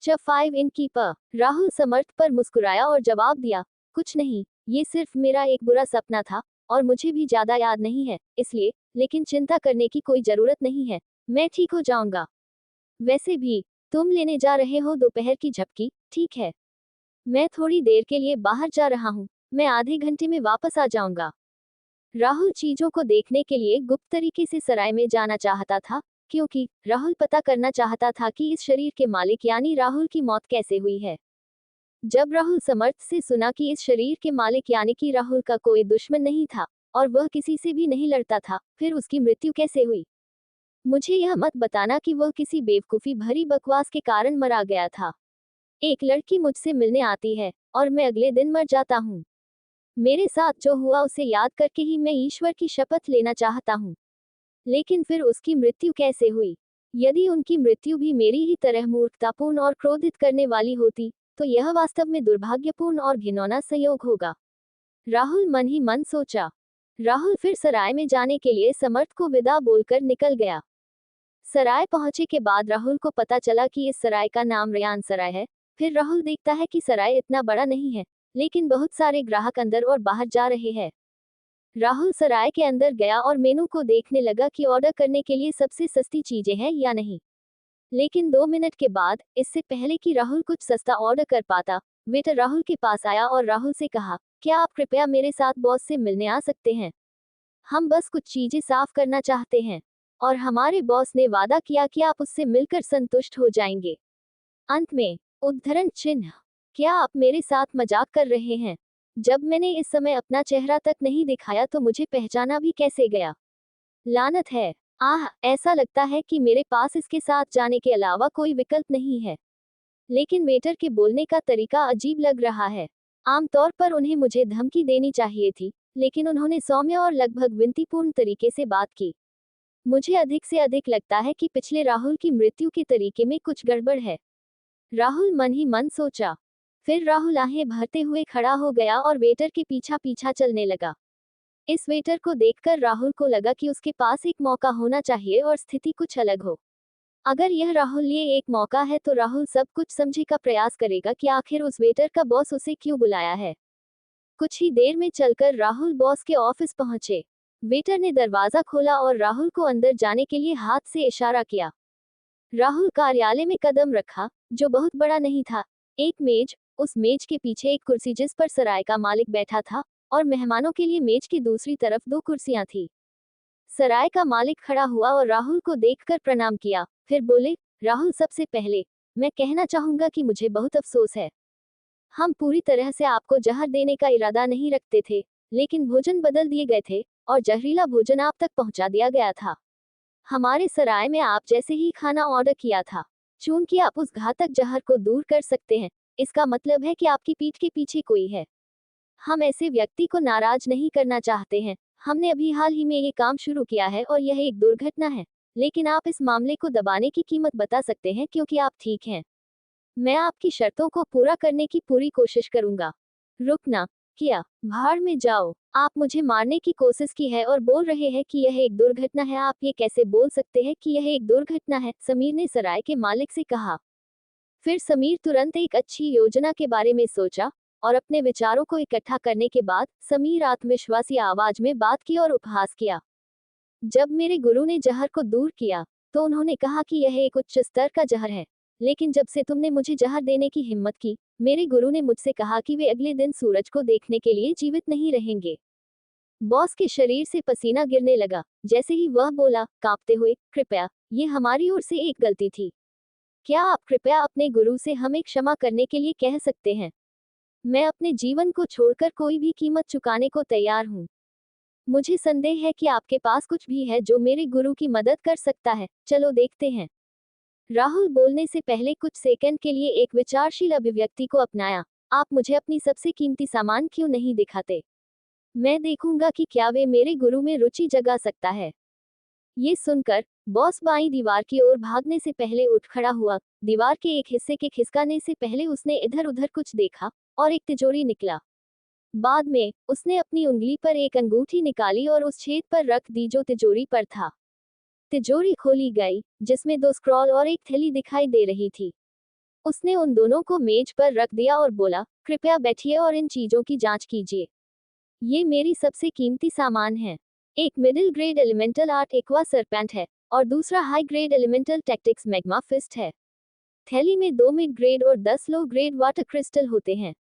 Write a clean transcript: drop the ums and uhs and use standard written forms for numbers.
च 5 इन कीपर। राहुल समर्थ पर मुस्कुराया और जवाब दिया, कुछ नहीं, ये सिर्फ मेरा एक बुरा सपना था और मुझे भी ज्यादा याद नहीं है, इसलिए, लेकिन चिंता करने की कोई जरूरत नहीं है, मैं ठीक हो जाऊंगा। वैसे भी, तुम लेने जा रहे हो दोपहर की झपकी, ठीक है? मैं थोड़ी देर के लिए बाहर जा रहा हूँ, मैं आधे घंटे में वापस आ जाऊंगा। राहुल चीजों को देखने के लिए गुप्त तरीके से सराय में जाना चाहता था, क्योंकि राहुल पता करना चाहता था कि इस शरीर के मालिक यानी राहुल की मौत कैसे हुई है। जब राहुल समर्थ से सुना कि इस शरीर के मालिक यानी कि राहुल का कोई दुश्मन नहीं था और वह किसी से भी नहीं लड़ता था, फिर उसकी मृत्यु कैसे हुई? मुझे यह मत बताना कि वह किसी बेवकूफी भरी बकवास के कारण मरा गया था। एक लड़की मुझसे मिलने आती है और मैं अगले दिन मर जाता हूँ। मेरे साथ जो हुआ उसे याद करके ही मैं ईश्वर की शपथ लेना चाहता हूँ। लेकिन फिर उसकी मृत्यु कैसे हुई? यदि उनकी मृत्यु भी मेरी ही तरह मूर्खतापूर्ण और क्रोधित करने वाली होती, तो यह वास्तव में दुर्भाग्यपूर्ण और घिनौना संयोग होगा। राहुल मन ही मन सोचा। राहुल फिर सराय में जाने के लिए समर्थ को विदा बोलकर निकल गया। सराय पहुंचे के बाद राहुल को पता चला कि इस सराय का नाम रेयान सराय है। फिर राहुल देखता है कि सराय इतना बड़ा नहीं है, लेकिन बहुत सारे ग्राहक अंदर और बाहर जा रहे हैं। राहुल सराय के अंदर गया और मेनू को देखने लगा कि ऑर्डर करने के लिए सबसे सस्ती चीजें हैं या नहीं। लेकिन 2 मिनट के बाद, इससे पहले कि राहुल कुछ सस्ता ऑर्डर कर पाता, वेटर राहुल के पास आया और राहुल से कहा, क्या आप कृपया मेरे साथ बॉस से मिलने आ सकते हैं? हम बस कुछ चीजें साफ करना चाहते हैं और हमारे बॉस ने वादा किया कि आप उससे मिलकर संतुष्ट हो जाएंगे। अंत में, उद्धरण चिन्ह, क्या आप मेरे साथ मजाक कर रहे हैं? जब मैंने इस समय अपना चेहरा तक नहीं दिखाया तो मुझे पहचाना भी कैसे गया? लानत है। आह, ऐसा लगता है कि मेरे पास इसके साथ जाने के अलावा कोई विकल्प नहीं है। लेकिन वेटर के बोलने का तरीका अजीब लग रहा है। आमतौर पर उन्हें मुझे धमकी देनी चाहिए थी, लेकिन उन्होंने सौम्य और लगभग विनतीपूर्ण तरीके से बात की। मुझे अधिक से अधिक लगता है कि पिछले राहुल की मृत्यु के तरीके में कुछ गड़बड़ है। राहुल मन ही मन सोचा। फिर राहुल आहें भरते हुए खड़ा हो गया और वेटर के पीछा पीछा चलने लगा। इस वेटर को देखकर राहुल को लगा कि उसके पास एक मौका होना चाहिए और स्थिति कुछ अलग हो। अगर यह राहुल लिए एक मौका है तो राहुल सब कुछ समझने का प्रयास करेगा कि आखिर उस वेटर का बॉस उसे क्यों बुलाया है। कुछ ही देर में चलकर राहुल बॉस के ऑफिस पहुंचे। वेटर ने दरवाजा खोला और राहुल को अंदर जाने के लिए हाथ से इशारा किया। राहुल कार्यालय में कदम रखा, जो बहुत बड़ा नहीं था। एक मेज, उस मेज के पीछे एक कुर्सी जिस पर सराय का मालिक बैठा था, और मेहमानों के लिए मेज की दूसरी तरफ 2 कुर्सियां थी। सराय का मालिक खड़ा हुआ और राहुल को देखकर प्रणाम किया, फिर बोले, राहुल, सबसे पहले मैं कहना चाहूंगा कि मुझे बहुत अफसोस है। हम पूरी तरह से आपको जहर देने का इरादा नहीं रखते थे, लेकिन भोजन बदल दिए गए थे और जहरीला भोजन आप तक पहुंचा दिया गया था। हमारे सराय में आप जैसे ही खाना ऑर्डर किया था। चूंकि आप उस घातक जहर को दूर कर सकते हैं, इसका मतलब है कि आपकी पीठ के पीछे कोई है। हम ऐसे व्यक्ति को नाराज नहीं करना चाहते हैं। हमने अभी हाल ही में ये काम शुरू किया है और यह एक दुर्घटना है, लेकिन आप इस मामले को दबाने की कीमत बता सकते हैं क्योंकि आप ठीक हैं। मैं आपकी शर्तों को पूरा करने की पूरी कोशिश करूंगा। रुकना, किया, भाड़ में जाओ। आप मुझे मारने की कोशिश की है और बोल रहे हैं कि यह एक दुर्घटना है। आप ये कैसे बोल सकते हैं कि यह एक दुर्घटना है? समीर ने सराय के मालिक से कहा। फिर समीर तुरंत एक अच्छी योजना के बारे में सोचा और अपने विचारों को इकट्ठा करने के बाद समीर आत्मविश्वासी आवाज में बात की और उपहास किया। जब मेरे गुरु ने जहर को दूर किया, तो उन्होंने कहा कि यह एक उच्च स्तर का जहर है। लेकिन जब से तुमने मुझे जहर देने की हिम्मत की, मेरे गुरु ने मुझसे कहा कि वे अगले दिन सूरज को देखने के लिए जीवित नहीं रहेंगे। बॉस के शरीर से पसीना गिरने लगा। जैसे ही वह बोला, कांपते हुए, कृपया, ये हमारी ओर से एक गलती थी। क्या आप कृपया अपने गुरु से हमें क्षमा करने के लिए कह सकते हैं? मैं अपने जीवन को छोड़कर कोई भी कीमत चुकाने को तैयार हूँ। मुझे संदेह है कि आपके पास कुछ भी है जो मेरे गुरु की मदद कर सकता है। चलो देखते हैं। राहुल बोलने से पहले कुछ सेकंड के लिए एक विचारशील अभिव्यक्ति को अपनाया। आप मुझे अपनी सबसे कीमती सामान क्यों नहीं दिखाते? मैं देखूंगा कि क्या वे मेरे गुरु में रुचि जगा सकता है। ये सुनकर बॉस बाईं दीवार की ओर भागने से पहले उठ खड़ा हुआ। दीवार के एक हिस्से के खिसकाने से पहले उसने इधर उधर कुछ देखा और एक तिजोरी निकला। बाद में उसने अपनी उंगली पर एक अंगूठी निकाली और उस छेद पर रख दी जो तिजोरी पर था। तिजोरी खोली गई, जिसमें 2 स्क्रॉल और एक थैली दिखाई दे रही थी। उसने उन दोनों को मेज पर रख दिया और बोला, कृपया बैठिए और इन चीजों की जांच कीजिए। ये मेरी सबसे कीमती सामान है। एक middle grade elemental art aqua serpent है और दूसरा high grade elemental tactics magma fist है। थैली में 2 मिड ग्रेड और 10 लो ग्रेड वाटर क्रिस्टल होते हैं।